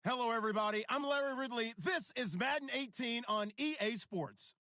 Hello, everybody. I'm Larry Ridley. This is Madden 18 on EA Sports.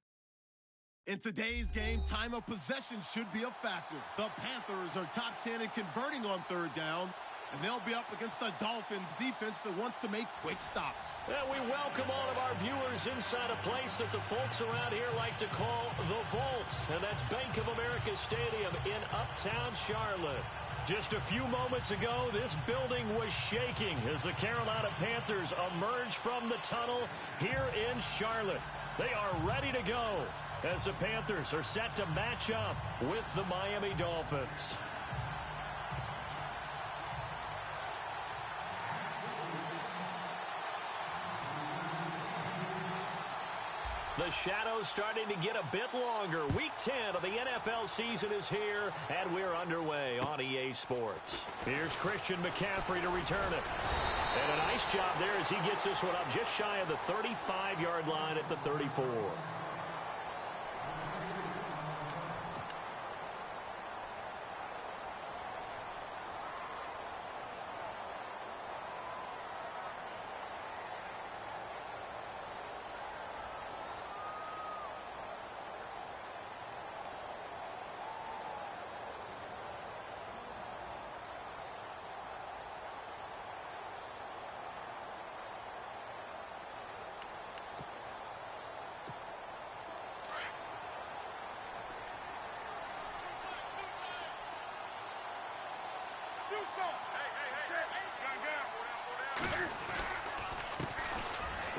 In today's game, time of possession should be a factor. The Panthers are top 10 in converting on third down, and they'll be up against the Dolphins defense that wants to make quick stops. And we welcome all of our viewers inside a place that the folks around here like to call the Vault, and that's Bank of America Stadium in Uptown Charlotte. Just a few moments ago, this building was shaking as the Carolina Panthers emerged from the tunnel here in Charlotte. They are ready to go as the Panthers are set to match up with the Miami Dolphins. The shadow's starting to get a bit longer. Week 10 of the NFL season is here, and we're underway on EA Sports. Here's Christian McCaffrey to return it. And a nice job there as he gets this one up just shy of the 35-yard line at the 34.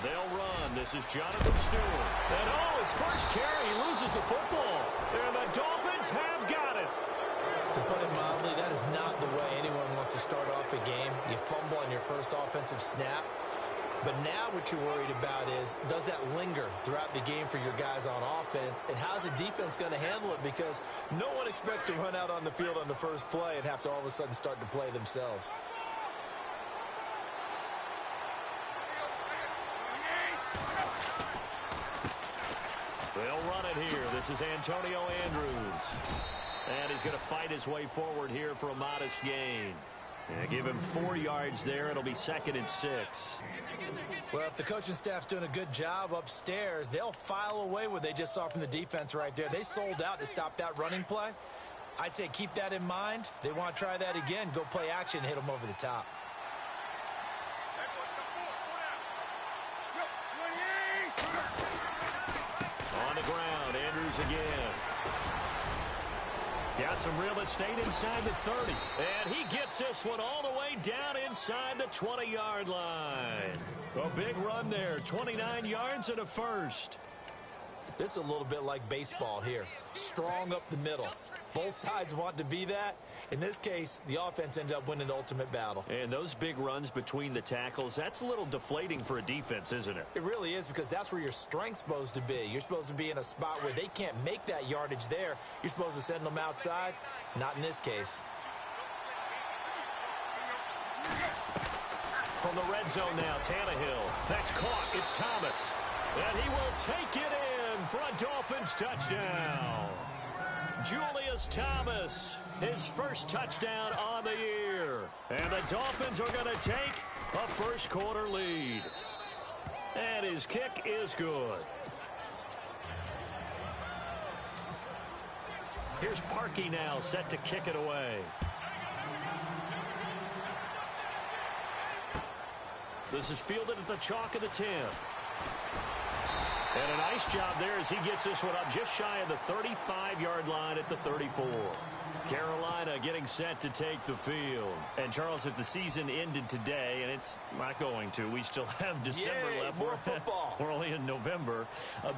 They'll run. This is Jonathan Stewart. And his first carry, he loses the football. And the Dolphins have got it. To put it mildly, that is not the way anyone wants to start off a game. You fumble on your first offensive snap. But now what you're worried about is, does that linger throughout the game for your guys on offense? And how's the defense going to handle it? Because no one expects to run out on the field on the first play and have to all of a sudden start to play themselves. They'll run it here. This is Antonio Andrews. And he's going to fight his way forward here for a modest gain. And give him 4 yards there. It'll be 2nd and 6. Well, if the coaching staff's doing a good job upstairs, they'll file away what they just saw from the defense right there. They sold out to stop that running play. I'd say keep that in mind. They want to try that again. Go play action and hit them over the top. On the ground, Andrews again. Got some real estate inside the 30. And he gets this one all the way down inside the 20-yard line. A big run there, 29 yards and a first. This is a little bit like baseball here. Strong up the middle. Both sides want to be that. In this case, the offense ended up winning the ultimate battle. And those big runs between the tackles, that's a little deflating for a defense, isn't it? It really is, because that's where your strength's supposed to be. You're supposed to be in a spot where they can't make that yardage there. You're supposed to send them outside. Not in this case. From the red zone now, Tannehill. That's caught. It's Thomas. And he will take it in for a Dolphins touchdown. Julius Thomas, his first touchdown on the year. And the Dolphins are going to take a first quarter lead. And his kick is good. Here's Parkey now, set to kick it away. This is fielded at the chalk of the 10. And a nice job there as he gets this one up just shy of the 35-yard line at the 34. Carolina getting set to take the field. And, Charles, if the season ended today, and it's not going to, we still have December left. More football. We're only in November.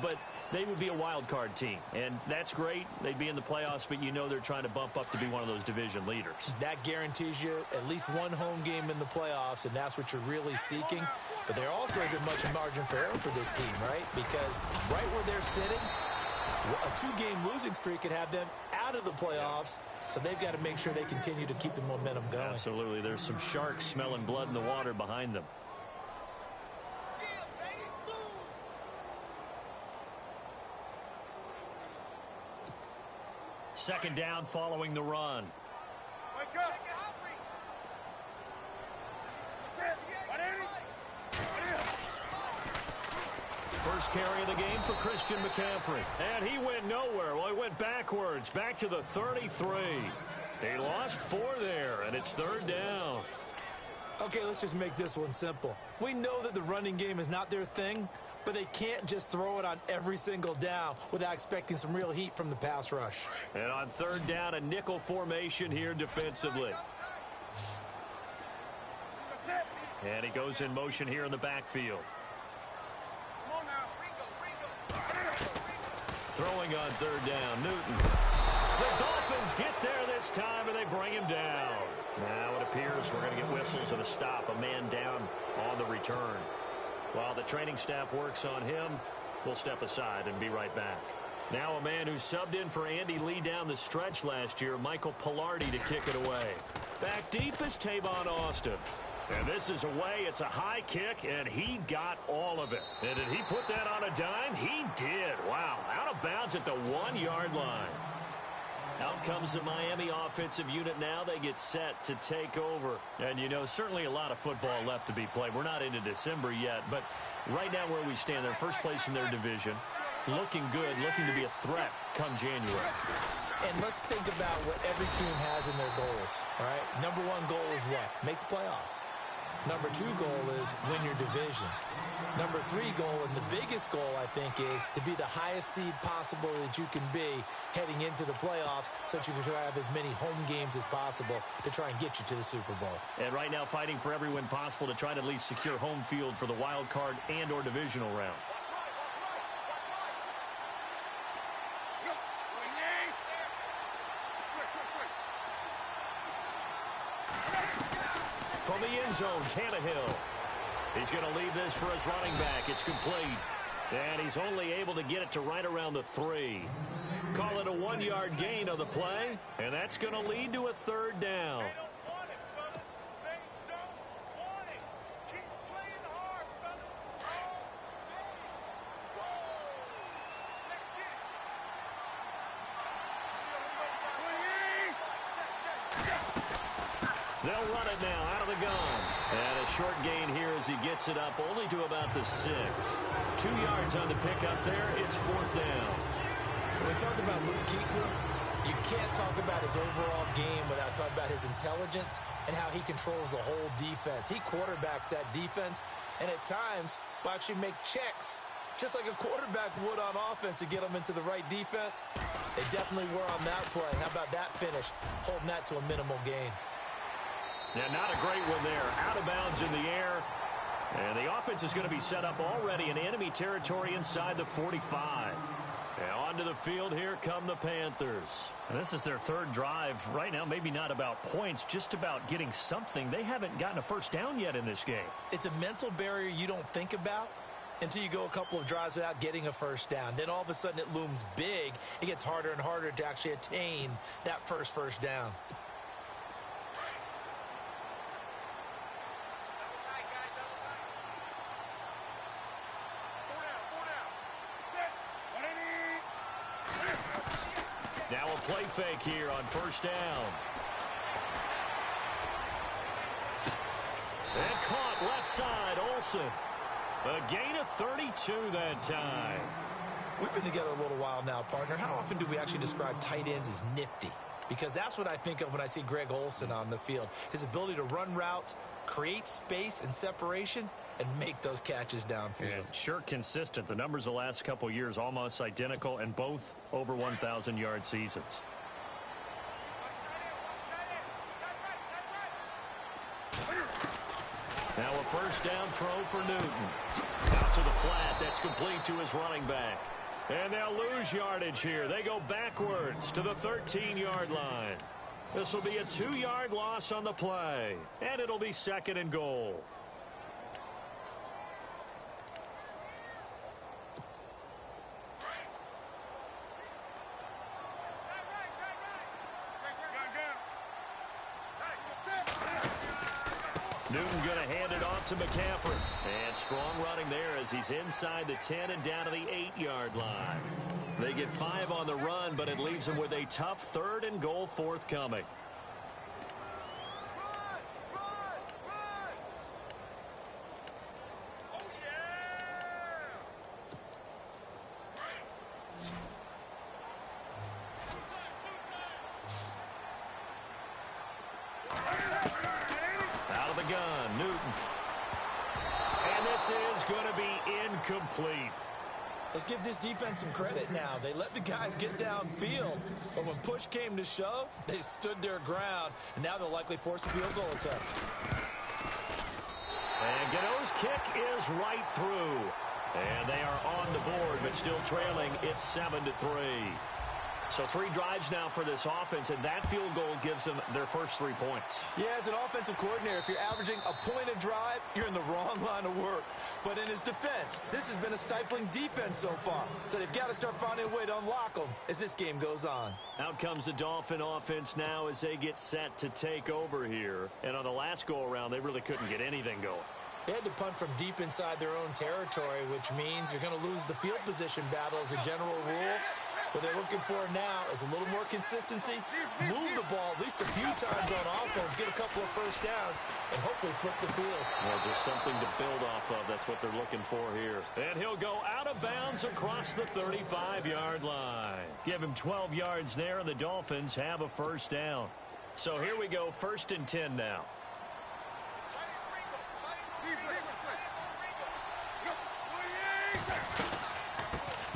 But they would be a wild card team. And that's great. They'd be in the playoffs, but you know they're trying to bump up to be one of those division leaders. That guarantees you at least one home game in the playoffs, and that's what you're really seeking. But there also isn't much margin for error for this team, right? Because right where they're sitting, a 2-game losing streak could have them out of the playoffs. So they've got to make sure they continue to keep the momentum going. Absolutely. There's some sharks smelling blood in the water behind them. Second down following the run. First carry of the game for Christian McCaffrey. And he went nowhere. Well, he went backwards, back to the 33. He lost 4 there, and it's third down. Okay, let's just make this one simple. We know that the running game is not their thing, but they can't just throw it on every single down without expecting some real heat from the pass rush. And on third down, a nickel formation here defensively. And he goes in motion here in the backfield. Throwing on third down, Newton. The Dolphins get there this time, and they bring him down. Now it appears we're going to get whistles and a stop, a man down on the return. While the training staff works on him, we'll step aside and be right back. Now a man who subbed in for Andy Lee down the stretch last year, Michael Pilardi, to kick it away. Back deep is Tavon Austin. And this is away. It's a high kick, and he got all of it. And did he put that on a dime? He did. Wow. Out of bounds at the 1-yard line. Out comes the Miami offensive unit now. They get set to take over. And, you know, certainly a lot of football left to be played. We're not into December yet, but right now where we stand, they're first place in their division. Looking good, looking to be a threat come January. And let's think about what every team has in their goals, all right? Number 1 goal is what? Make the playoffs. Number 2 goal is win your division. Number 3 goal, and the biggest goal, I think, is to be the highest seed possible that you can be heading into the playoffs so that you can try to have as many home games as possible to try and get you to the Super Bowl. And right now fighting for every win possible to try to at least secure home field for the wild card and or divisional round. From the end zone, Tannehill. He's going to leave this for his running back. It's complete. And he's only able to get it to right around the 3. Call it a 1-yard gain on the play. And that's going to lead to a third down. They'll run it now out of the gun. And a short gain here as he gets it up only to about the 6. 2 yards on the pickup there. It's fourth down. When we talk about Luke Kuechly, you can't talk about his overall game without talking about his intelligence and how he controls the whole defense. He quarterbacks that defense and at times will actually make checks just like a quarterback would on offense to get them into the right defense. They definitely were on that play. How about that finish? Holding that to a minimal gain. Yeah, not a great one there. Out of bounds in the air. And the offense is going to be set up already in enemy territory inside the 45. Now onto the field, here come the Panthers. And this is their third drive. Right now, maybe not about points, just about getting something. They haven't gotten a first down yet in this game. It's a mental barrier you don't think about until you go a couple of drives without getting a first down. Then all of a sudden it looms big. It gets harder and harder to actually attain that first down. Now a play fake here on first down. And caught left side, Olsen. A gain of 32 that time. We've been together a little while now, partner. How often do we actually describe tight ends as nifty? Because that's what I think of when I see Greg Olsen on the field. His ability to run routes, create space and separation, and make those catches downfield. And sure consistent. The numbers the last couple years almost identical, and both over 1,000-yard seasons. Now a first down throw for Newton. Out to the flat. That's complete to his running back. And they'll lose yardage here. They go backwards to the 13-yard line. This will be a 2-yard loss on the play. And it'll be second and goal. Newton going to hand it off to McCaffrey. And strong running there as he's inside the 10 and down to the 8-yard line. They get 5 on the run, but it leaves them with a tough third and goal forthcoming. this is going to be incomplete. Let's give this defense some credit now. They let the guys get downfield, but when push came to shove, they stood their ground, and now they'll likely force a field goal attempt. And Gano's kick is right through. And they are on the board, but still trailing. It's 7-3. So 3 drives now for this offense, and that field goal gives them their first 3 points. Yeah, as an offensive coordinator, if you're averaging a point a drive, you're in the wrong line of work. But in his defense, this has been a stifling defense so far. So they've got to start finding a way to unlock them as this game goes on. Out comes the Dolphin offense now as they get set to take over here. And on the last go-around, they really couldn't get anything going. They had to punt from deep inside their own territory, which means you're going to lose the field position battle as a general rule. What they're looking for now is a little more consistency, move the ball at least a few times on offense, get a couple of first downs, and hopefully flip the field. Well, just something to build off of. That's what they're looking for here. And he'll go out of bounds across the 35-yard line. Give him 12 yards there, and the Dolphins have a first down. So here we go, 1st and 10 now.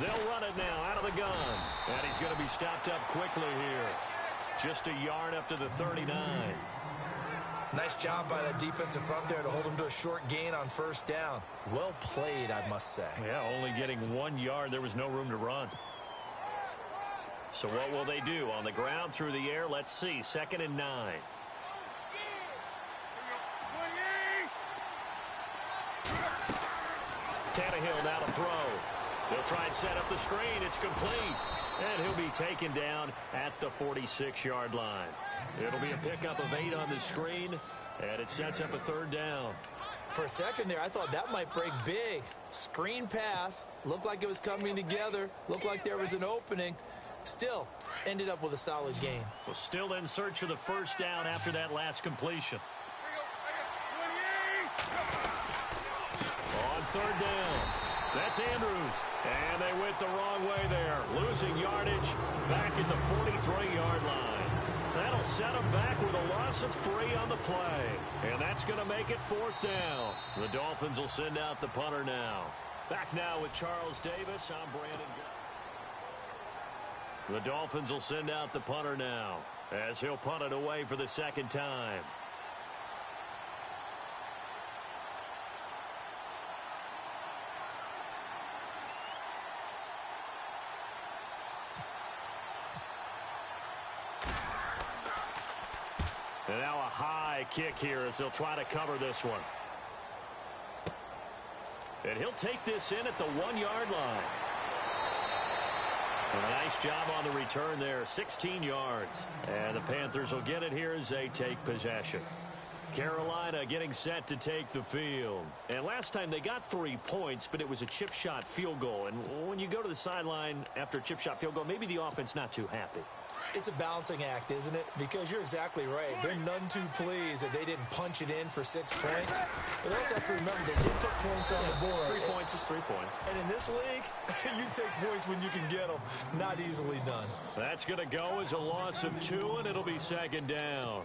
They'll run it now out of the gun. And he's going to be stopped up quickly here. Just a yard up to the 39. Nice job by that defensive front there to hold him to a short gain on first down. Well played, I must say. Yeah, only getting 1 yard. There was no room to run. So what will they do? On the ground, through the air, let's see. 2nd and 9. Tannehill now to throw. They'll try and set up the screen. It's complete. And he'll be taken down at the 46-yard line. It'll be a pickup of 8 on the screen, and it sets up a 3rd down. For a second there, I thought that might break big. Screen pass. Looked like it was coming together. Looked like there was an opening. Still, ended up with a solid gain. So still in search of the first down after that last completion. On 3rd down. That's Andrews. And they went the wrong way there. Losing yardage back at the 43-yard line. That'll set them back with a loss of 3 on the play. And that's going to make it 4th down. The Dolphins will send out the punter now. Back now with Charles Davis. I'm Brandon. The Dolphins will send out the punter now as he'll punt it away for the 2nd time. And now a high kick here as they'll try to cover this one. And he'll take this in at the 1-yard line. And a nice job on the return there, 16 yards. And the Panthers will get it here as they take possession. Carolina getting set to take the field. And last time they got 3 points, but it was a chip shot field goal. And when you go to the sideline after a chip shot field goal, maybe the offense not too happy. It's a balancing act, isn't it? Because you're exactly right. They're none too pleased that they didn't punch it in for 6 points. But they also have to remember they did put points on the board. 3 points is 3 points. And in this league, you take points when you can get them. Not easily done. That's going to go as a loss of 2, and it'll be 2nd down.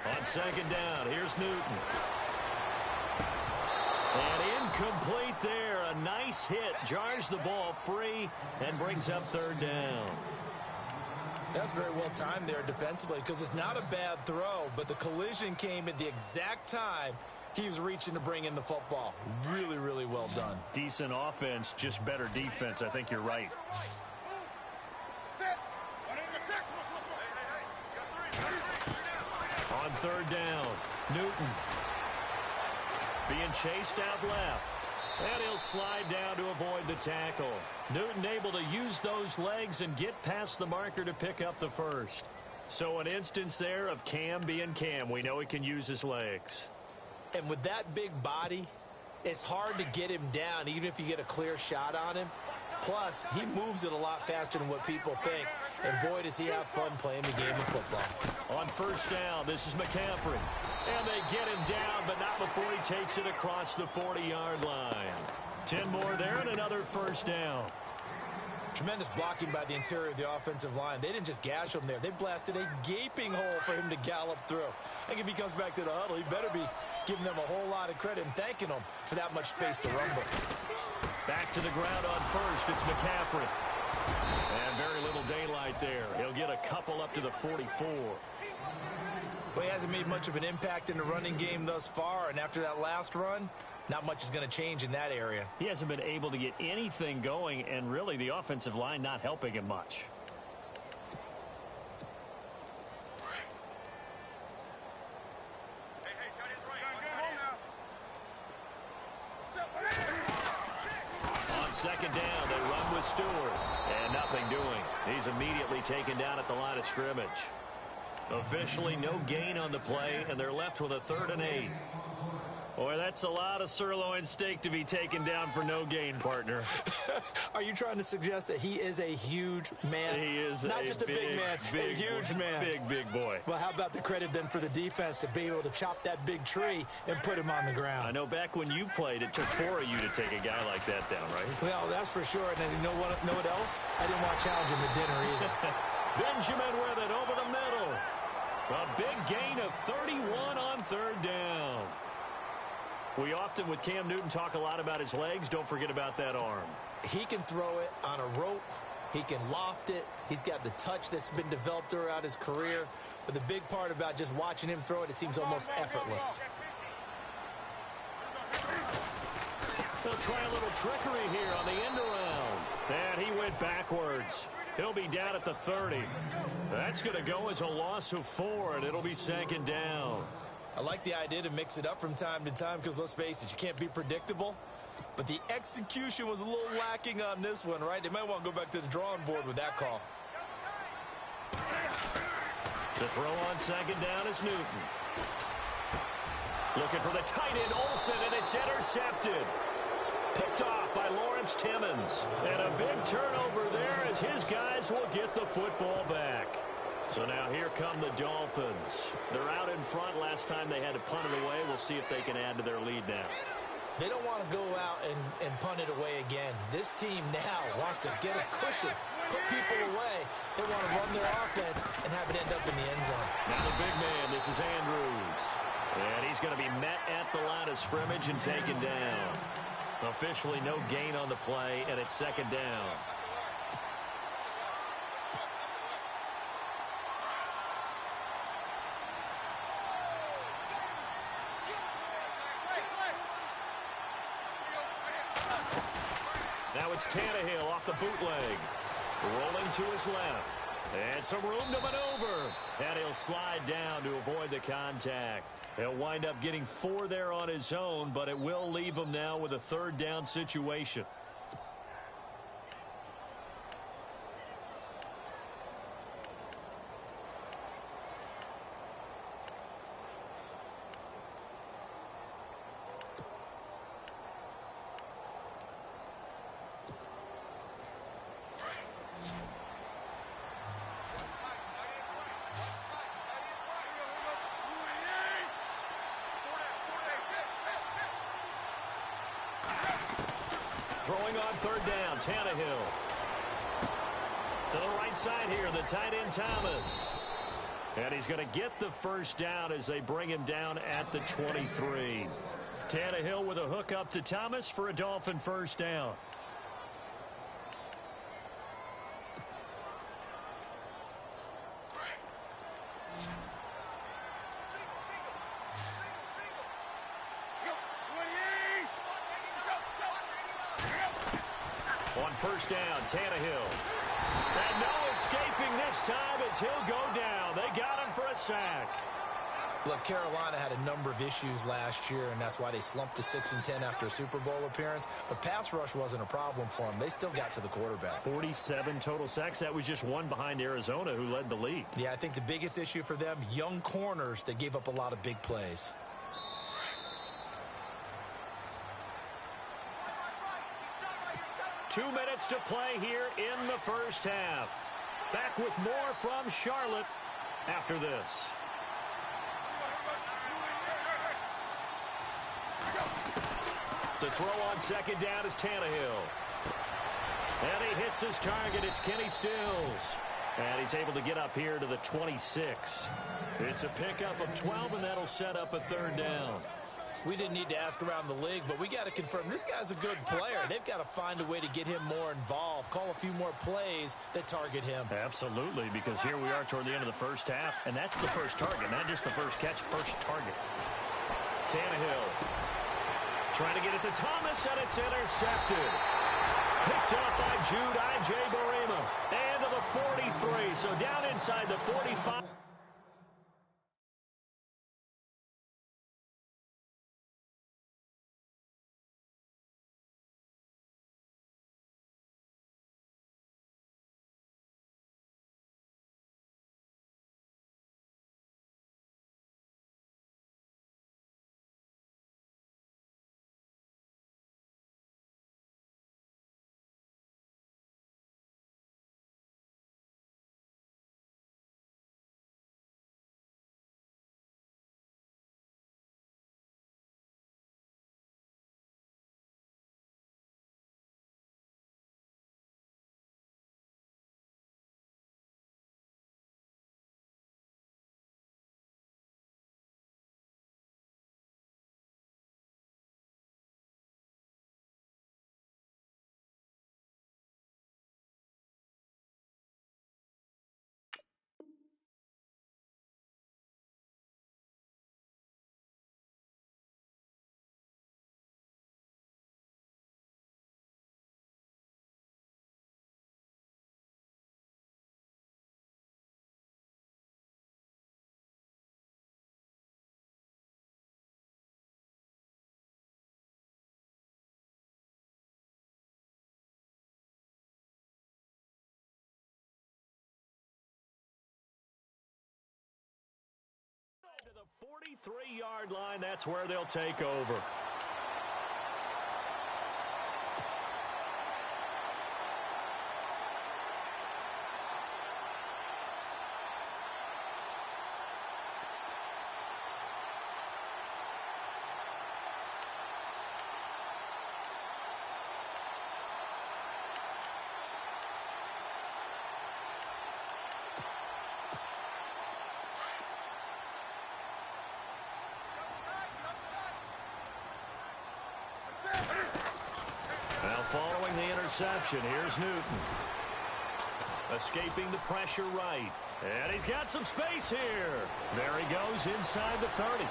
On 2nd down, here's Newton. And incomplete there. A nice hit. Jars the ball free and brings up 3rd down. That's very well timed there defensively because it's not a bad throw, but the collision came at the exact time he was reaching to bring in the football. Really, really well done. Decent offense, just better defense. I think you're right. On 3rd down, Newton being chased out left. And he'll slide down to avoid the tackle. Newton able to use those legs and get past the marker to pick up the first. So an instance there of Cam being Cam. We know he can use his legs. And with that big body, it's hard to get him down, even if you get a clear shot on him. Plus, he moves it a lot faster than what people think. And boy, does he have fun playing the game of football. On first down, this is McCaffrey. And they get him down, but not before he takes it across the 40-yard line. 10 more there and another first down. Tremendous blocking by the interior of the offensive line. They didn't just gash him there. They blasted a gaping hole for him to gallop through. I think if he comes back to the huddle, he better be giving them a whole lot of credit and thanking them for that much space to rumble. Back to the ground on first. It's McCaffrey. And very little daylight there. He'll get a couple up to the 44. Well, he hasn't made much of an impact in the running game thus far, and after that last run, not much is going to change in that area. He hasn't been able to get anything going, and really the offensive line not helping him much. On second down, they run with Stewart, and nothing doing. He's immediately taken down at the line of scrimmage. Officially no gain on the play, and they're left with a 3rd and 8. Boy, that's a lot of sirloin steak to be taken down for no gain, partner. Are you trying to suggest that he is a huge man? He is not just a big man, a huge man. Big boy. Well, how about the credit then for the defense to be able to chop that big tree and put him on the ground? I know back when you played, it took 4 of you to take a guy like that down, right? Well, that's for sure. And then you know what else? I didn't want to challenge him at dinner either. Benjamin with it over the middle. A big gain of 31 on 3rd down. We often, with Cam Newton, talk a lot about his legs. Don't forget about that arm. He can throw it on a rope. He can loft it. He's got the touch that's been developed throughout his career. But the big part about just watching him throw it, it seems almost effortless. They'll try a little trickery here on the end around. And he went backwards. He'll be down at the 30. That's going to go as a loss of 4, and it'll be 2nd down. I like the idea to mix it up from time to time because, let's face it, you can't be predictable. But the execution was a little lacking on this one, right? They might want to go back to the drawing board with that call. To throw on 2nd down is Newton. Looking for the tight end, Olsen, and it's intercepted. Picked off by Lawrence Timmons. And a big turnover there as his guys will get the football back. So now here come the Dolphins. They're out in front. Last time they had to punt it away. We'll see if they can add to their lead now. They don't want to go out and punt it away again. This team now wants to get a cushion, put people away. They want to run their offense and have it end up in the end zone. Now the big man, this is Andrews. And he's going to be met at the line of scrimmage and taken down. Officially no gain on the play, and it's 2nd down. Now it's Tannehill off the bootleg. Rolling to his left. And some room to maneuver. And he'll slide down to avoid the contact. He'll wind up getting 4 there on his own, but it will leave him now with a 3rd down situation. Throwing on 3rd down, Tannehill. To the right side here, the tight end Thomas. And he's going to get the 1st down as they bring him down at the 23. Tannehill with a hook up to Thomas for a Dolphin 1st down. On 1st down, Tannehill. And no escaping this time as he'll go down. They got him for a sack. Look, Carolina had a number of issues last year, and that's why they slumped to 6-10 after a Super Bowl appearance. But pass rush wasn't a problem for them. They still got to the quarterback. 47 total sacks. That was just one behind Arizona, who led the league. Yeah, I think the biggest issue for them, young corners that gave up a lot of big plays. 2 minutes to play here in the first half. Back with more from Charlotte after this. To throw on second down is Tannehill. And he hits his target. It's Kenny Stills. And he's able to get up here to the 26. It's a pickup of 12, and that'll set up a third down. We didn't need to ask around the league, but we got to confirm this guy's a good player. They've got to find a way to get him more involved, call a few more plays that target him. Absolutely, because here we are toward the end of the first half, and that's the first target, not just the first catch, first target. Tannehill trying to get it to Thomas, and it's intercepted. Picked up by Jude Ij-Barima. And to the 43, so down inside the 45. To the 43-yard line, that's where they'll take over. Now following the interception, here's Newton. Escaping the pressure right. And he's got some space here. There he goes inside the 30.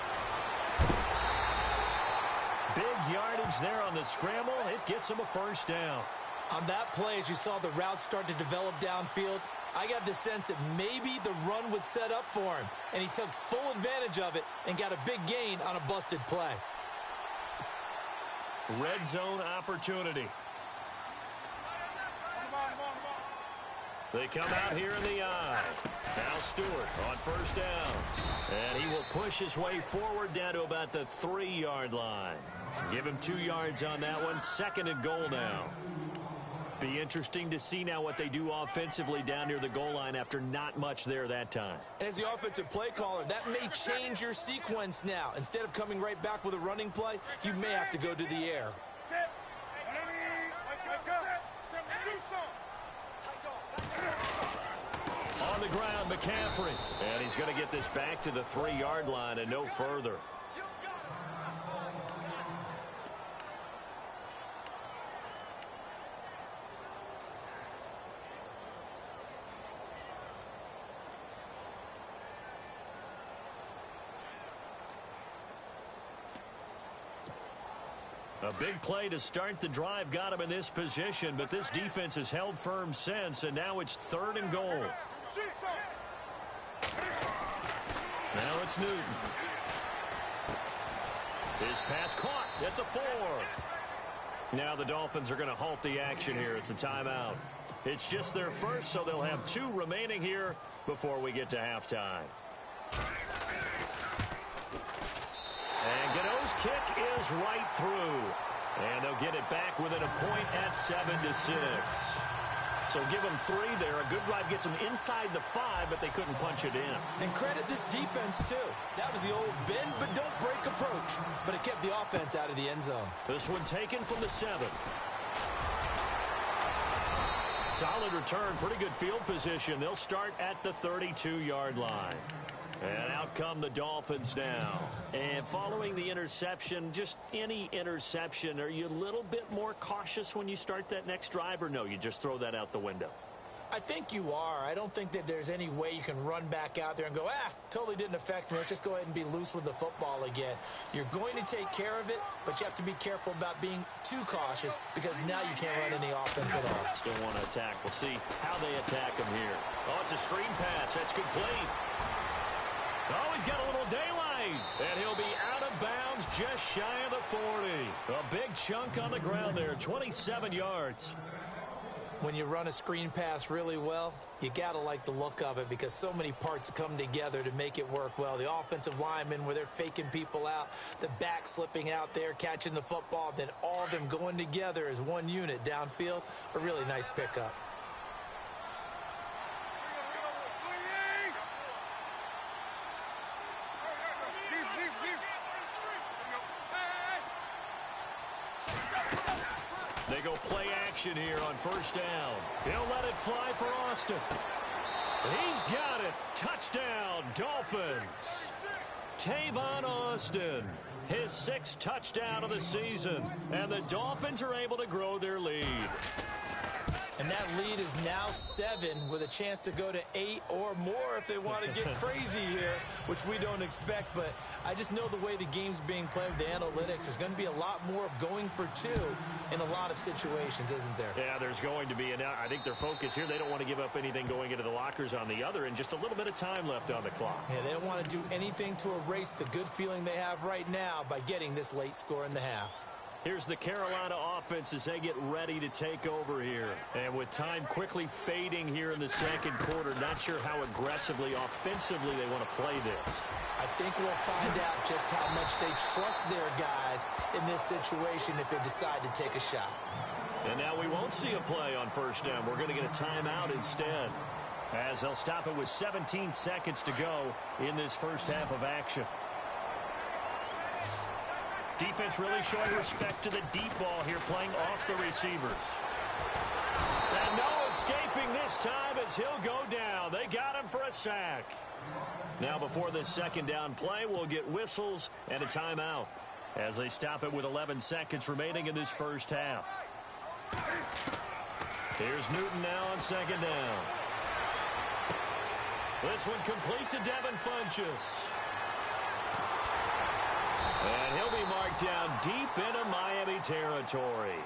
Big yardage there on the scramble. It gets him a first down. On that play, as you saw the route start to develop downfield, I got the sense that maybe the run would set up for him. And he took full advantage of it and got a big gain on a busted play. Red zone opportunity. They come out here in the eye. Now Stewart on first down. And he will push his way forward down to about the 3-yard line. Give him 2 yards on that one. Second and goal now. Be interesting to see now what they do offensively down near the goal line after not much there that time. As the offensive play caller, that may change your sequence now. Instead of coming right back with a running play, you may have to go to the air. On the ground, McCaffrey. And he's going to get this back to the 3-yard line and no further. A big play to start the drive got him in this position, but this defense has held firm since, and now it's 3rd and goal. Now it's Newton. His pass caught at the 4. Now the Dolphins are going to halt the action here. It's a timeout. It's just their first, so they'll have 2 remaining here before we get to halftime. And Gano's kick is right through. And they'll get it back within a point at 7-6. So give them 3 there. A good drive gets them inside the 5, but they couldn't punch it in. And credit this defense, too. That was the old bend but don't break approach. But it kept the offense out of the end zone. This one taken from the 7. Solid return, pretty good field position. They'll start at the 32-yard line. And out come the Dolphins now. And following the interception, just any interception, are you a little bit more cautious when you start that next drive, or no, you just throw that out the window? I think you are. I don't think that there's any way you can run back out there and go, totally didn't affect me. Let's just go ahead and be loose with the football again. You're going to take care of it, but you have to be careful about being too cautious because now you can't run any offense at all. Still want to attack. We'll see how they attack him here. Oh, it's a screen pass. That's complete. Oh, he's got a little daylight. And he'll be out of bounds just shy of the 40. A big chunk on the ground there, 27 yards. When you run a screen pass really well, you got to like the look of it because so many parts come together to make it work well. The offensive linemen where they're faking people out, the back slipping out there, catching the football, then all of them going together as one unit downfield. A really nice pickup. They go play action here on first down. He'll let it fly for Austin. He's got it. Touchdown, Dolphins. Tavon Austin, his 6th touchdown of the season. And the Dolphins are able to grow their lead. And that lead is now 7 with a chance to go to 8 or more if they want to get crazy here, which we don't expect. But I just know the way the game's being played with the analytics, there's going to be a lot more of going for 2 in a lot of situations, isn't there? Yeah, there's going to be. And I think their focus here, they don't want to give up anything going into the lockers on the other, and just a little bit of time left on the clock. Yeah, they don't want to do anything to erase the good feeling they have right now by getting this late score in the half. Here's the Carolina offense as they get ready to take over here. And with time quickly fading here in the second quarter, not sure how aggressively, offensively they want to play this. I think we'll find out just how much they trust their guys in this situation if they decide to take a shot. And now we won't see a play on first down. We're going to get a timeout instead, as they'll stop it with 17 seconds to go in this first half of action. Defense really showing respect to the deep ball here, playing off the receivers. And no escaping this time as he'll go down. They got him for a sack. Now before this second down play, we'll get whistles and a timeout as they stop it with 11 seconds remaining in this first half. Here's Newton now on second down. This one complete to Devin Funchess. And he'll be marked down deep into Miami territory.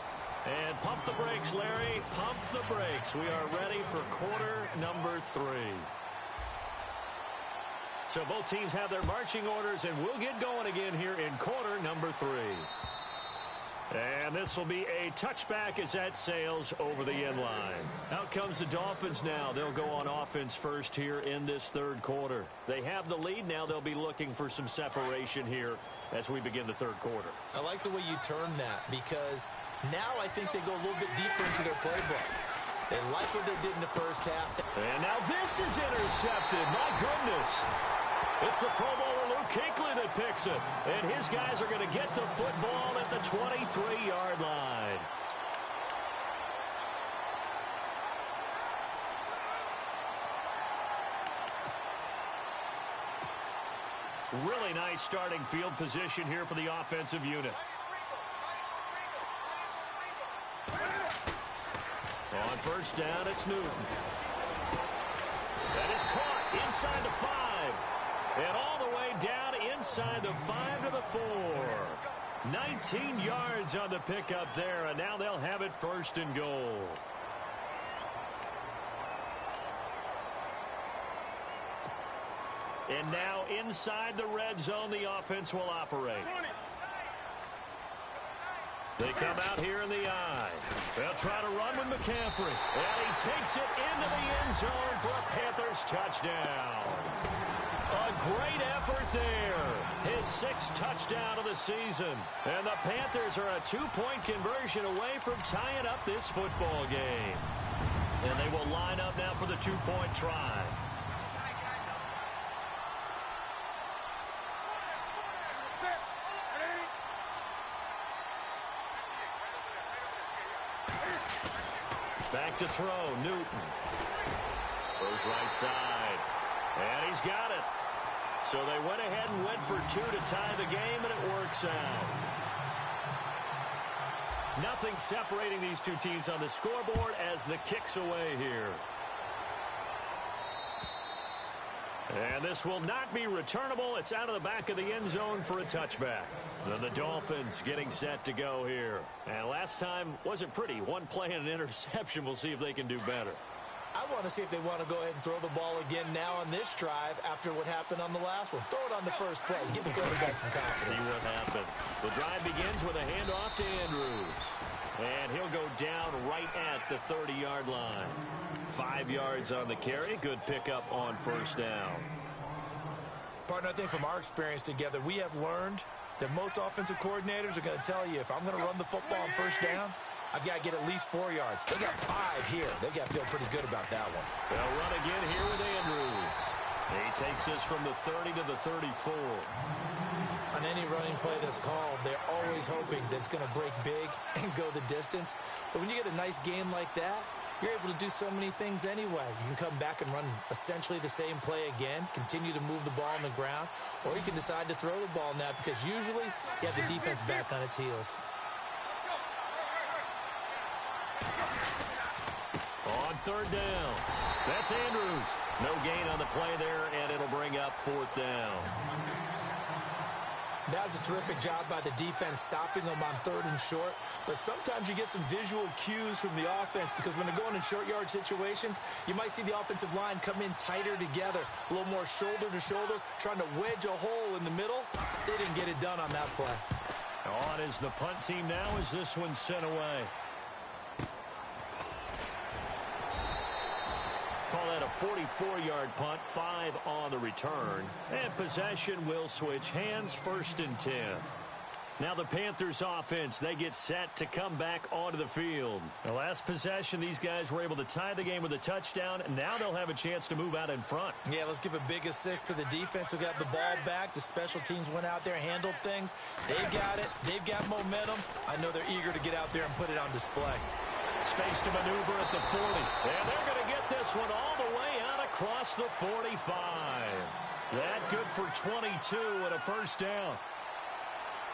And pump the brakes, Larry. Pump the brakes. We are ready for quarter number 3. So both teams have their marching orders, and we'll get going again here in quarter number 3. And this will be a touchback as that sails over the end line. Out comes the Dolphins now. They'll go on offense first here in this third quarter. They have the lead now. They'll be looking for some separation here as we begin the third quarter. I like the way you turn that because now I think they go a little bit deeper into their playbook. They like what they did in the first half. And now this is intercepted. My goodness. It's the Pro Bowler Luke Kuechly that picks it. And his guys are going to get the football at the 23-yard line. Really nice starting field position here for the offensive unit. On first down, it's Newton. That is caught inside the 5. And all the way down inside the 5 to the 4. 19 yards on the pickup there, and now they'll have it first and goal. And now inside the red zone, the offense will operate. They come out here in the eye. They'll try to run with McCaffrey. And he takes it into the end zone for a Panthers touchdown. A great effort there. His 6th touchdown of the season. And the Panthers are a 2-point conversion away from tying up this football game. And they will line up now for the 2-point try. Back to throw, Newton. Goes right side. And he's got it. So they went ahead and went for 2 to tie the game, and it works out. Nothing separating these two teams on the scoreboard as the kick's away here. And this will not be returnable. It's out of the back of the end zone for a touchback. Then the Dolphins getting set to go here. And last time wasn't pretty. One play and an interception. We'll see if they can do better. I want to see if they want to go ahead and throw the ball again now on this drive after what happened on the last one. Throw it on the first play. Give the quarterback some confidence. See what happens. The drive begins with a handoff to Andrews. And he'll go down right at the 30-yard line. 5 yards on the carry. Good pickup on first down. Partner, I think from our experience together, we have learned that most offensive coordinators are going to tell you, if I'm going to run the football on first down, I've got to get at least 4 yards. They got 5 here. They've got to feel pretty good about that one. They'll run again here with Andrews. He takes this from the 30 to the 34. On any running play that's called, they're always hoping that it's going to break big and go the distance. But when you get a nice game like that, you're able to do so many things anyway. You can come back and run essentially the same play again, continue to move the ball on the ground, or you can decide to throw the ball now because usually you have the defense back on its heels. On third down, that's Andrews. No gain on the play there, and it'll bring up 4th down. That was a terrific job by the defense stopping them on 3rd and short. But sometimes you get some visual cues from the offense because when they're going in short yard situations, you might see the offensive line come in tighter together, a little more shoulder to shoulder, trying to wedge a hole in the middle. They didn't get it done on that play. On is the punt team now as this one's sent away. Call that a 44-yard punt, 5 on the return. And possession will switch hands, 1st and 10. Now the Panthers offense, they get set to come back onto the field. The last possession, these guys were able to tie the game with a touchdown, and now they'll have a chance to move out in front. Yeah, let's give a big assist to the defense who got the ball back. The special teams went out there, handled things. They got it. They've got momentum. I know they're eager to get out there and put it on display. Space to maneuver at the 40. And they're going to get this one all the way out across the 45. That good for 22 and a 1st down.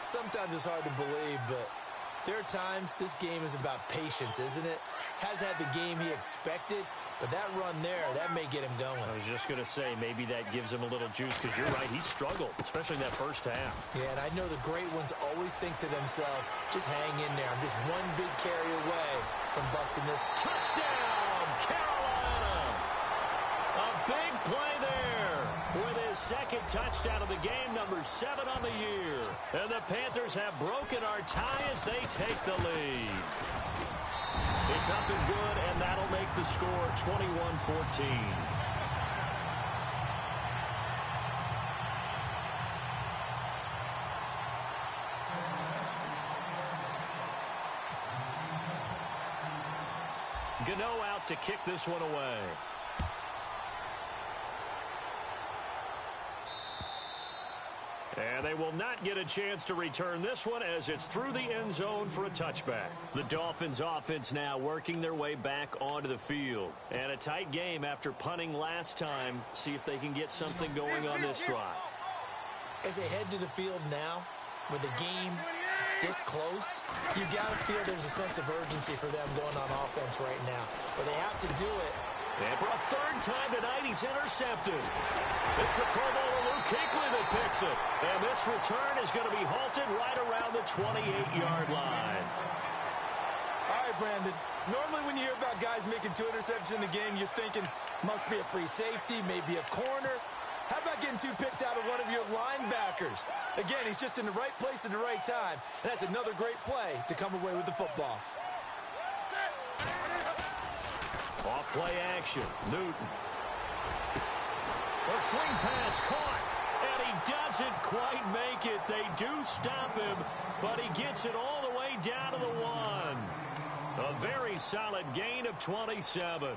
Sometimes it's hard to believe, but there are times this game is about patience, isn't it? Has had the game he expected, but that run there, that may get him going. I was just going to say, maybe that gives him a little juice, because you're right, he struggled, especially in that first half. Yeah, and I know the great ones always think to themselves, just hang in there. I'm just one big carry away from busting this. Touchdown, Carolina! A big play there with his 2nd touchdown of the game, number 7 on the year. And the Panthers have broken our tie as they take the lead. It's up and good, and that'll make the score 21-14. Gano out to kick this one away. And they will not get a chance to return this one as it's through the end zone for a touchback. The Dolphins offense now working their way back onto the field. And a tight game after punting last time. See if they can get something going on this drive. As they head to the field now, with the game this close, you've got to feel there's a sense of urgency for them going on offense right now. But they have to do it. And for a 3rd time tonight, he's intercepted. It's the Pro Bowler Luke Kuechly that picks it. And this return is going to be halted right around the 28-yard line. All right, Brandon. Normally when you hear about guys making 2 interceptions in the game, you're thinking must be a free safety, maybe a corner. How about getting 2 picks out of one of your linebackers? Again, he's just in the right place at the right time. And that's another great play to come away with the football. Off play action. Newton. A swing pass caught, and he doesn't quite make it. They do stop him, but he gets it all the way down to the 1. A very solid gain of 27.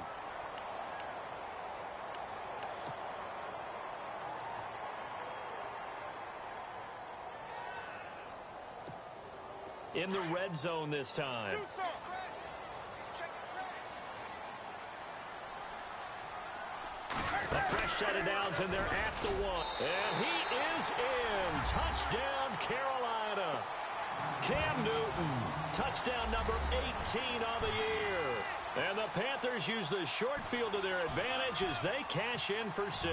In the red zone this time. A fresh set of downs, and they're at the 1. And he is in. Touchdown, Carolina. Cam Newton, touchdown number 18 on the year. And the Panthers use the short field to their advantage as they cash in for 6.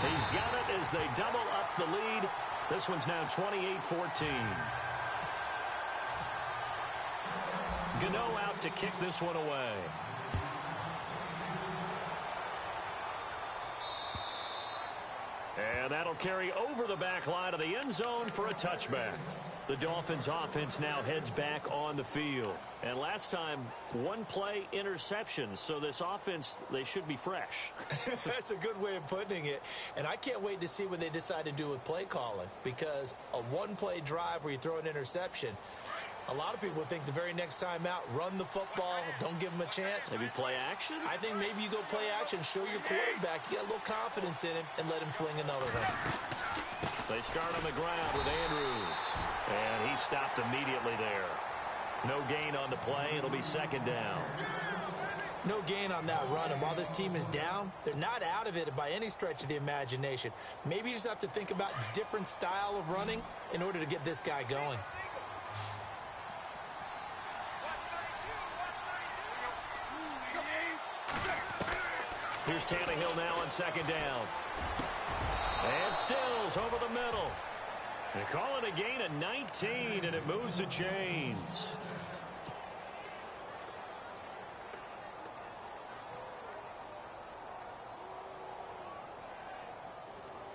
He's got it as they double up the lead. This one's now 28-14. Gano out to kick this one away. And that'll carry over the back line of the end zone for a touchback. The Dolphins offense now heads back on the field. And last time, one play interceptions. So this offense, they should be fresh. That's a good way of putting it. And I can't wait to see what they decide to do with play calling. Because a one-play drive where you throw an interception, a lot of people think the very next time out, run the football, don't give them a chance. Maybe play action? I think maybe you go play action, show your quarterback, you got a little confidence in him, and let him fling another one. They start on the ground with Andrews. And he stopped immediately there. No gain on the play. It'll be second down. No gain on that run. And while this team is down, they're not out of it by any stretch of the imagination. Maybe you just have to think about different style of running in order to get this guy going. Here's Tannehill now on second down. And Stills over the middle. They call it a gain of 19, and it moves the chains.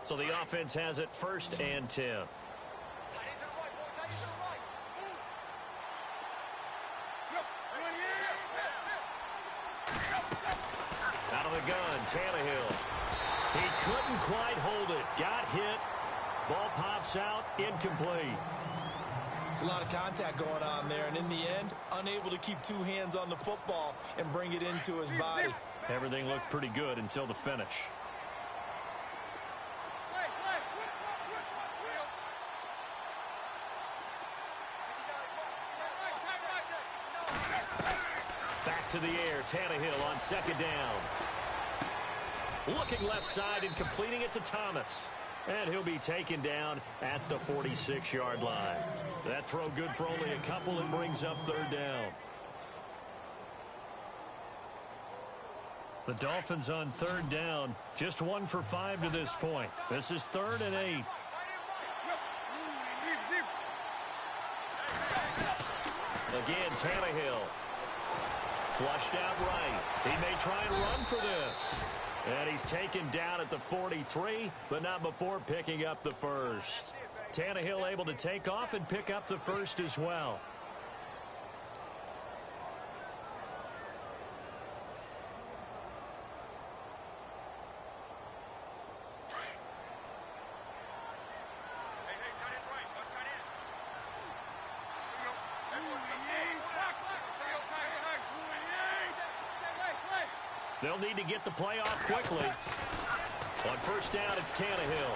So the offense has it 1st and 10. Out of the gun, Tannehill. He couldn't quite hold it. Got hit. Ball pops out, incomplete. It's a lot of contact going on there, and in the end, unable to keep two hands on the football and bring it into his body. Everything looked pretty good until the finish. Back to the air, Tannehill on second down. Looking left side and completing it to Thomas. And he'll be taken down at the 46-yard line. That throw good for only a couple and brings up third down. The Dolphins on third down, just 1 for 5 to this point. This is 3rd and 8. Again, Tannehill. Flushed out right. He may try and run for this. And he's taken down at the 43, but not before picking up the first. Tannehill able to take off and pick up the first as well. They'll need to get the play off quickly. On first down, it's Tannehill.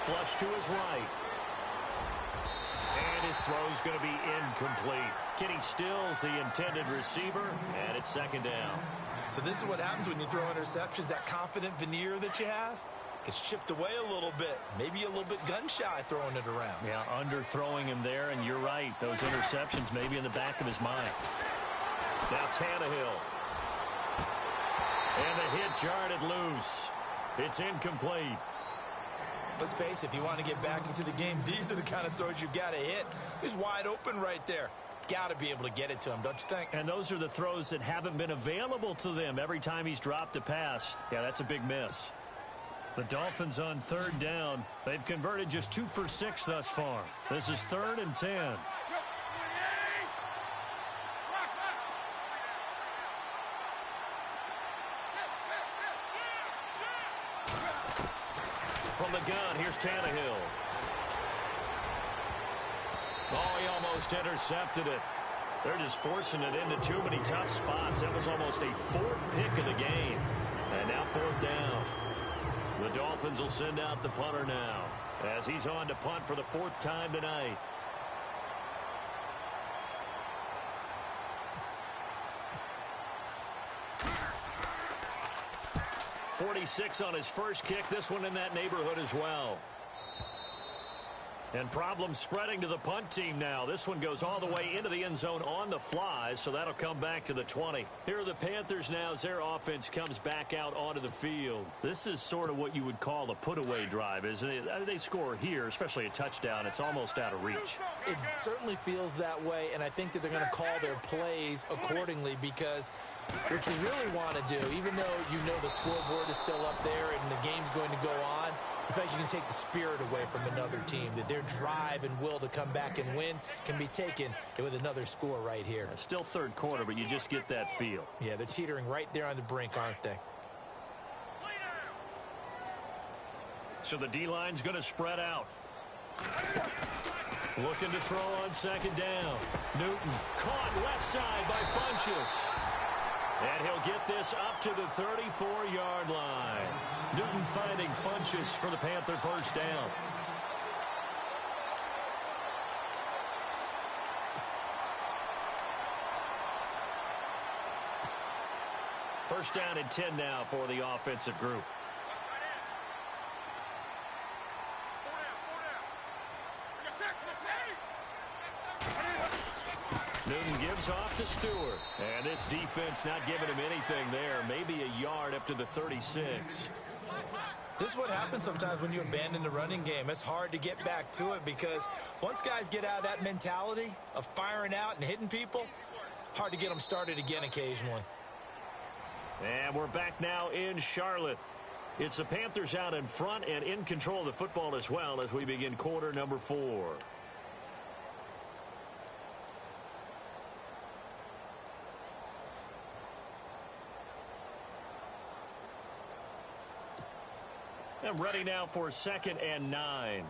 Flush to his right. And his throw's going to be incomplete. Kenny Stills, the intended receiver, and it's second down. So this is what happens when you throw interceptions. That confident veneer that you have gets chipped away a little bit. Maybe a little bit gun-shy throwing it around. Yeah, underthrowing him there, and you're right. Those interceptions may be in the back of his mind. Now Tannehill. And the hit jarred it loose. It's incomplete. Let's face it, if you want to get back into the game, these are the kind of throws you got to hit. He's wide open right there. Got to be able to get it to him, don't you think? And those are the throws that haven't been available to them every time he's dropped a pass. Yeah, that's a big miss. The Dolphins on third down. They've converted just 2 for 6 thus far. This is 3rd and 10. begun. Here's Tannehill. Oh, he almost intercepted it. They're just forcing it into too many tough spots. That was almost a fourth pick of the game. And now fourth down. The Dolphins will send out the punter now as he's on to punt for the fourth time tonight. 46 on his first kick. This one in that neighborhood as well. And problems spreading to the punt team now. This one goes all the way into the end zone on the fly, so that'll come back to the 20. Here are the Panthers now as their offense comes back out onto the field. This is sort of what you would call a put-away drive, isn't it? I mean, they score here, especially a touchdown. It's almost out of reach. It certainly feels that way, and I think that they're going to call their plays accordingly because what you really want to do, even though you know the scoreboard is still up there and the game's going to go on, in fact, you can take the spirit away from another team, that their drive and will to come back and win can be taken with another score right here. It's still third quarter, but you just get that feel. Yeah, they're teetering right there on the brink, aren't they? So the D-line's going to spread out. Looking to throw on second down. Newton caught left side by Funchess. And he'll get this up to the 34-yard line. Newton finding Funchess for the Panther first down. First down and 10 now for the offensive group. Newton gives off to Stewart. And this defense not giving him anything there. Maybe a yard up to the 36. This is what happens sometimes when you abandon the running game. It's hard to get back to it because once guys get out of that mentality of firing out and hitting people, hard to get them started again occasionally. And we're back now in Charlotte. It's the Panthers out in front and in control of the football as well as we begin quarter number 4. And ready now for second and 9.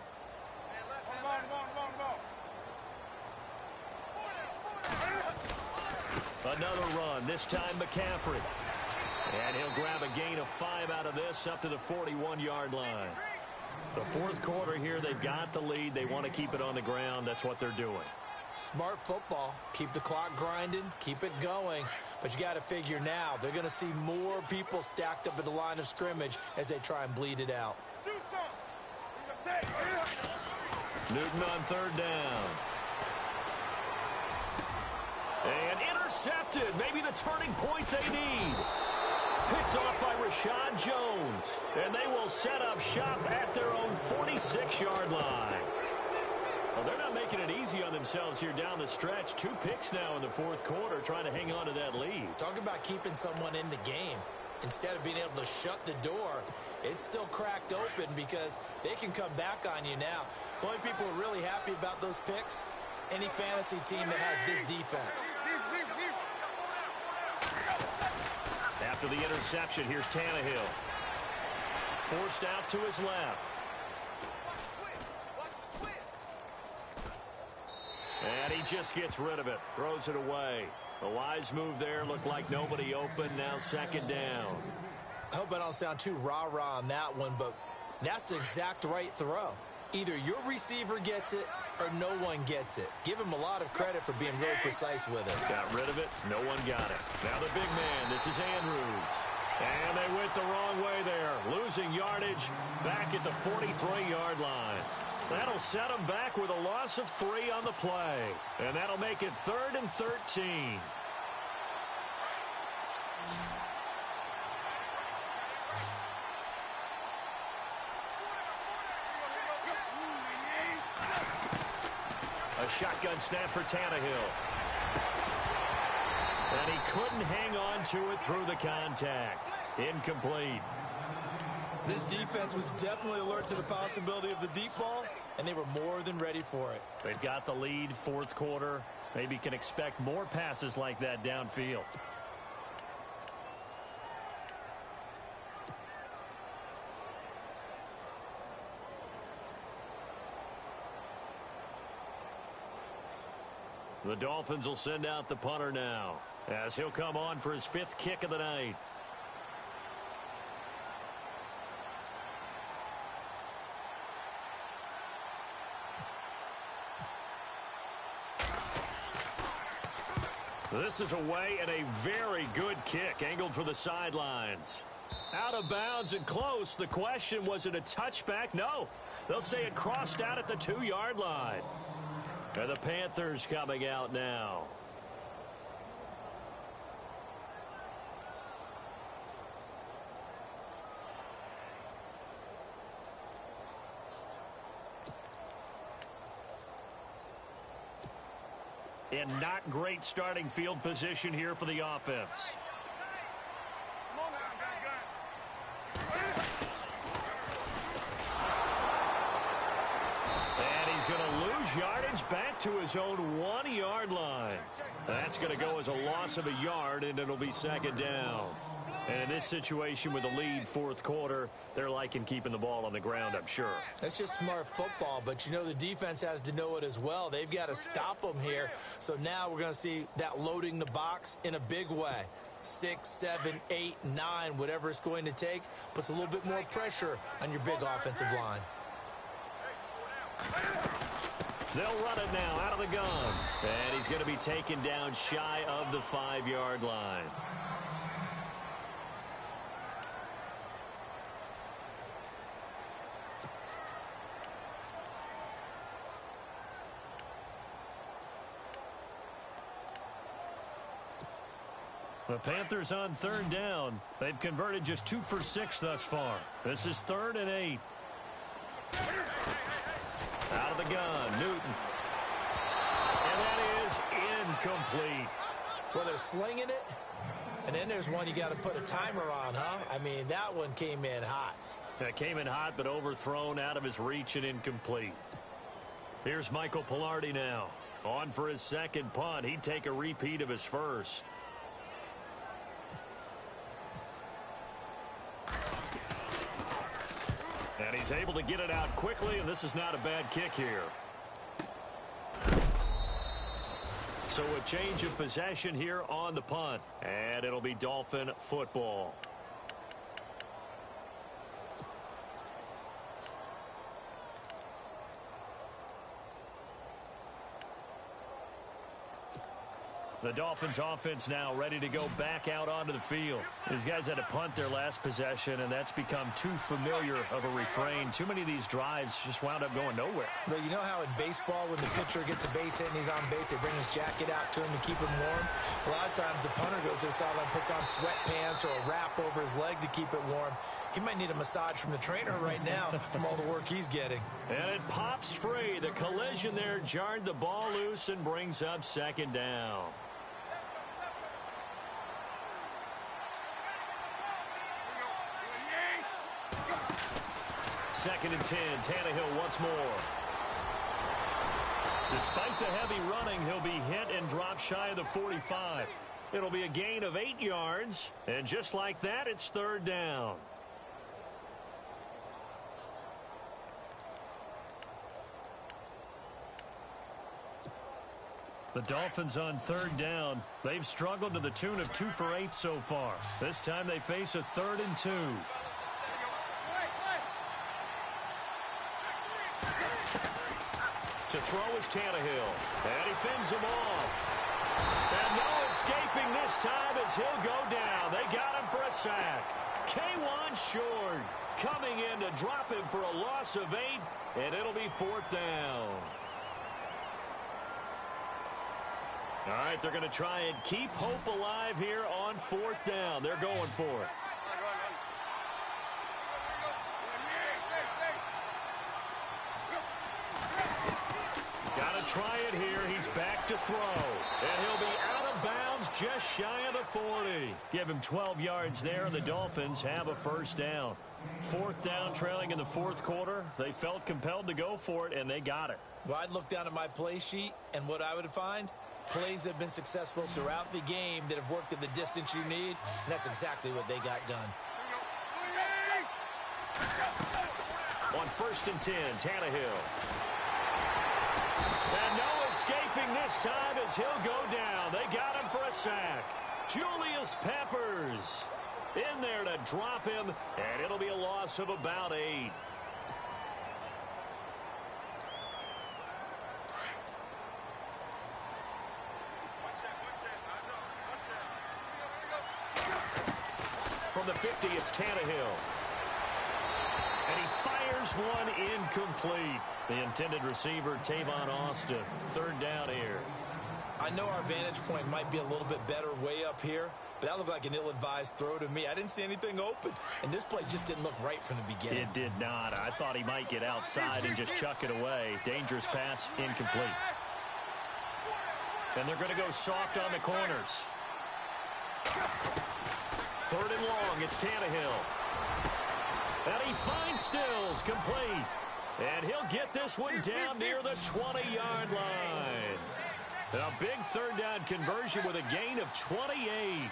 Another run, this time McCaffrey. And he'll grab a gain of 5 out of this up to the 41-yard line. The fourth quarter here, they've got the lead. They want to keep it on the ground. That's what they're doing. Smart football. Keep the clock grinding. Keep it going. But you got to figure now, they're going to see more people stacked up at the line of scrimmage as they try and bleed it out. Newton on third down. And intercepted. Maybe the turning point they need. Picked off by Rashad Jones. And they will set up shop at their own 46-yard line. Well, they're not making it easy on themselves here down the stretch. 2 picks now in the fourth quarter trying to hang on to that lead. Talk about keeping someone in the game. Instead of being able to shut the door, it's still cracked open because they can come back on you now. The only people who are really happy about those picks, any fantasy team that has this defense. After the interception, here's Tannehill. Forced out to his left. And he just gets rid of it. Throws it away. A wise move there. Looked like nobody open. Now second down. I hope I don't sound too rah-rah on that one, but that's the exact right throw. Either your receiver gets it or no one gets it. Give him a lot of credit for being really precise with it. Got rid of it. No one got it. Now the big man. This is Andrews. And they went the wrong way there. Losing yardage back at the 43-yard line. That'll set them back with a loss of 3 on the play. And that'll make it 3rd and 13. A shotgun snap for Tannehill. And he couldn't hang on to it through the contact. Incomplete. This defense was definitely alert to the possibility of the deep ball, and they were more than ready for it. They've got the lead, fourth quarter. Maybe can expect more passes like that downfield. The Dolphins will send out the punter now, as he'll come on for his 5th kick of the night. This is away and a very good kick, angled for the sidelines. Out of bounds and close. The question, was it a touchback? No. They'll say it crossed out at the 2-yard line. And the Panthers coming out now. And not great starting field position here for the offense. And he's going to lose yardage back to his own 1-yard line. That's going to go as a loss of a yard, and it'll be 2nd down. And in this situation with a lead 4th quarter, they're liking keeping the ball on the ground, I'm sure. That's just smart football, but you know the defense has to know it as well. They've got to stop them here. So now we're going to see that loading the box in a big way. 6, 7, 8, 9, whatever it's going to take, puts a little bit more pressure on your big offensive line. They'll run it now out of the gun. And he's going to be taken down shy of the 5-yard line. The Panthers on 3rd down. They've converted just 2 for 6 thus far. This is 3rd and 8. Out of the gun, Newton. And that is incomplete. Well, they're slinging it, and then there's one you got to put a timer on, huh? I mean, that one came in hot. That came in hot, but overthrown, out of his reach, and incomplete. Here's Michael Pilardi now. On for his 2nd punt. He'd take a repeat of his 1st. And he's able to get it out quickly, and this is not a bad kick here. So a change of possession here on the punt, and it'll be Dolphin football. The Dolphins offense now ready to go back out onto the field. These guys had to punt their last possession, and that's become too familiar of a refrain. Too many of these drives just wound up going nowhere. But you know how in baseball, when the pitcher gets a base hit and he's on base, they bring his jacket out to him to keep him warm? A lot of times the punter goes to the sideline, puts on sweatpants or a wrap over his leg to keep it warm. He might need a massage from the trainer right now from all the work he's getting. And it pops free. The collision there jarred the ball loose and brings up 2nd down. Second and 10, Tannehill once more. Despite the heavy running, he'll be hit and dropped shy of the 45. It'll be a gain of 8 yards, and just like that, it's 3rd down. The Dolphins on 3rd down. They've struggled to the tune of 2 for 8 so far. This time they face a 3rd and 2. To throw is Tannehill, and he fends him off. And no escaping this time as he'll go down. They got him for a sack. K'Wan Short coming in to drop him for a loss of 8, and it'll be 4th down. All right, they're going to try and keep hope alive here on 4th down. They're going for it. Got to try it here. He's back to throw. And he'll be out of bounds just shy of the 40. Give him 12 yards there, and the Dolphins have a 1st down. 4th down, trailing in the 4th quarter. They felt compelled to go for it, and they got it. Well, I'd look down at my play sheet, and what I would find, plays have been successful throughout the game that have worked at the distance you need, and that's exactly what they got done. On 1st and 10, Tannehill. And no escaping this time as he'll go down. They got him for a sack. Julius Peppers in there to drop him, and it'll be a loss of about 8. From the 50, it's Tannehill. And he fires one incomplete. The intended receiver, Tavon Austin. 3rd down here. I know our vantage point might be a little bit better way up here, but that looked like an ill-advised throw to me. I didn't see anything open, and this play just didn't look right from the beginning. It did not. I thought he might get outside and just chuck it away. Dangerous pass, incomplete. And they're going to go soft on the corners. 3rd and long, it's Tannehill. And he finds Stills, complete. And he'll get this one down near the 20-yard line. A big 3rd down conversion with a gain of 28.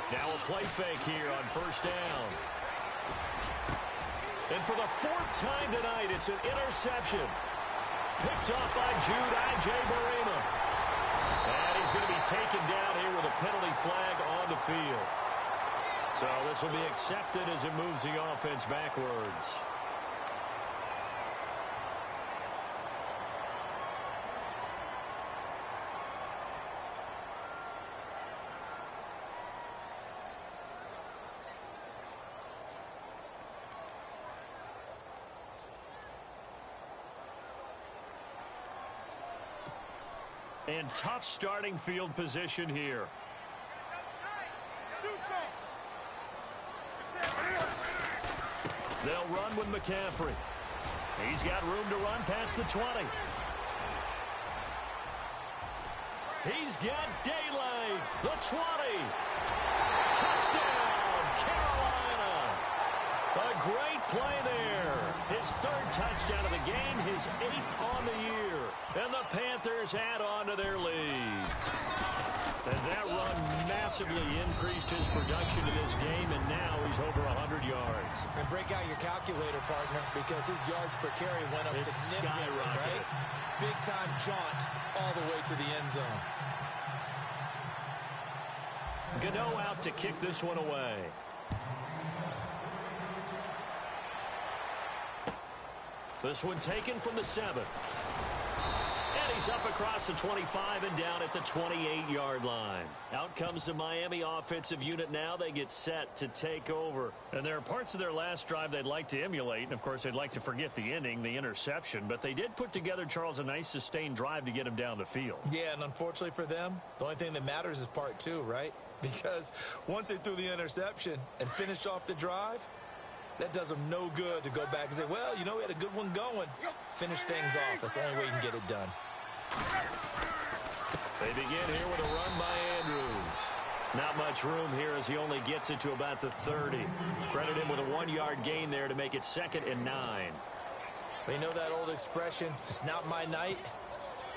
Now a play fake here on 1st down. And for the 4th time tonight, it's an interception. Picked off by Jude Barima. And he's going to be taken down here with a penalty flag on the field. So this will be accepted as it moves the offense backwards. And tough starting field position here. They'll run with McCaffrey. He's got room to run past the 20. He's got daylight. The 20. Touchdown, Carolina. A great play there. His 3rd touchdown of the game, his 8th on the year. And the Panthers add on to their lead. And that run massively increased his production in this game, and now he's over 100 yards. And break out your calculator, partner, because his yards per carry went up significantly, right? Big-time jaunt all the way to the end zone. Gano out to kick this one away. This one taken from the 7. And he's up across the 25 and down at the 28-yard line. Out comes the Miami offensive unit now. They get set to take over. And there are parts of their last drive they'd like to emulate. And, of course, they'd like to forget the ending, the interception. But they did put together, Charles, a nice sustained drive to get him down the field. Yeah, and unfortunately for them, the only thing that matters is part 2, right? Because once they threw the interception and finished off the drive, that does them no good to go back and say, well, you know, we had a good one going. Finish things off. That's the only way you can get it done. They begin here with a run by Andrews. Not much room here as he only gets it to about the 30. Credit him with a 1-yard gain there to make it 2nd and 9. They know that old expression, it's not my night.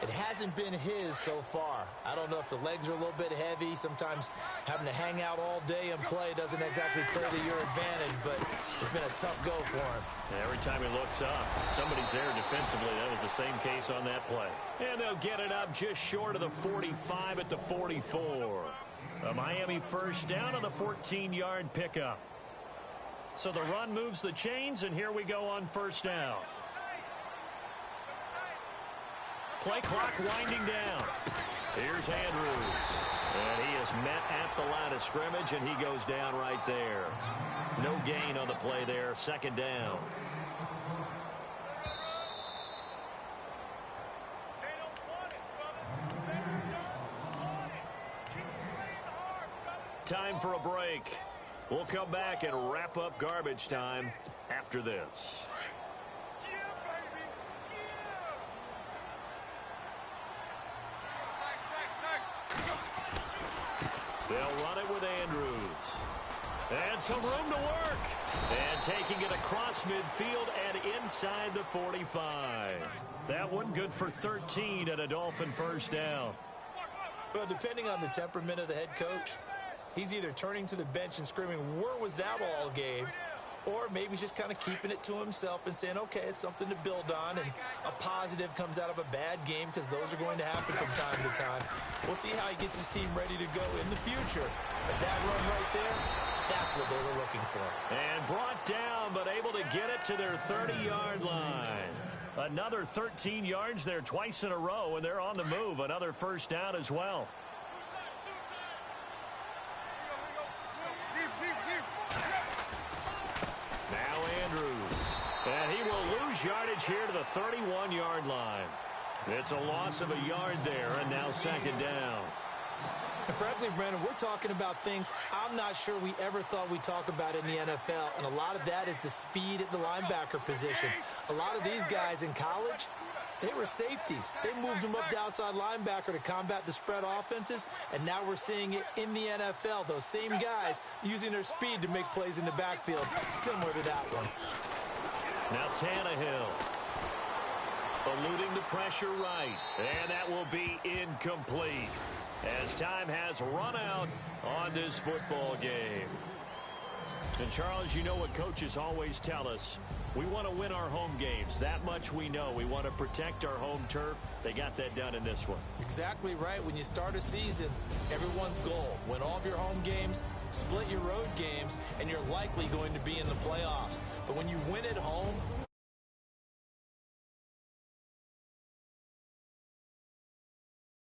It hasn't been his so far. I don't know if the legs are a little bit heavy. Sometimes having to hang out all day and play doesn't exactly play to your advantage, but it's been a tough go for him. Every time he looks up, somebody's there defensively. That was the same case on that play. And they'll get it up just short of the 45 at the 44. A Miami 1st down on the 14-yard pickup. So the run moves the chains, and here we go on 1st down. Play clock winding down. Here's Andrews. And he is met at the line of scrimmage, and he goes down right there. No gain on the play there. 2nd down. Time for a break. We'll come back and wrap up garbage time after this. They'll run it with Andrews. And some room to work. And taking it across midfield and inside the 45. That one good for 13 and a Dolphin 1st down. Well, depending on the temperament of the head coach, he's either turning to the bench and screaming, where was that all game? or maybe he's just kind of keeping it to himself and saying, okay, it's something to build on, and a positive comes out of a bad game, because those are going to happen from time to time. We'll see how he gets his team ready to go in the future. But that run right there, that's what they were looking for. And brought down, but able to get it to their 30-yard line. Another 13 yards there twice in a row, and they're on the move. Another first down as well. Now Andrews. And he will lose yardage here to the 31-yard line. It's a loss of a yard there, and now second down. And frankly, Brandon, we're talking about things I'm not sure we ever thought we'd talk about in the NFL, and a lot of that is the speed at the linebacker position. A lot of these guys in college, they were safeties. They moved them up to outside linebacker to combat the spread offenses, and now we're seeing it in the NFL. Those same guys using their speed to make plays in the backfield, similar to that one. Now Tannehill. Eluding the pressure right, and that will be incomplete, as time has run out on this football game. And, Charles, you know what coaches always tell us. We want to win our home games. That much we know. We want to protect our home turf. They got that done in this one. Exactly right. When you start a season, everyone's goal, win all of your home games, split your road games, and you're likely going to be in the playoffs. But when you win at home,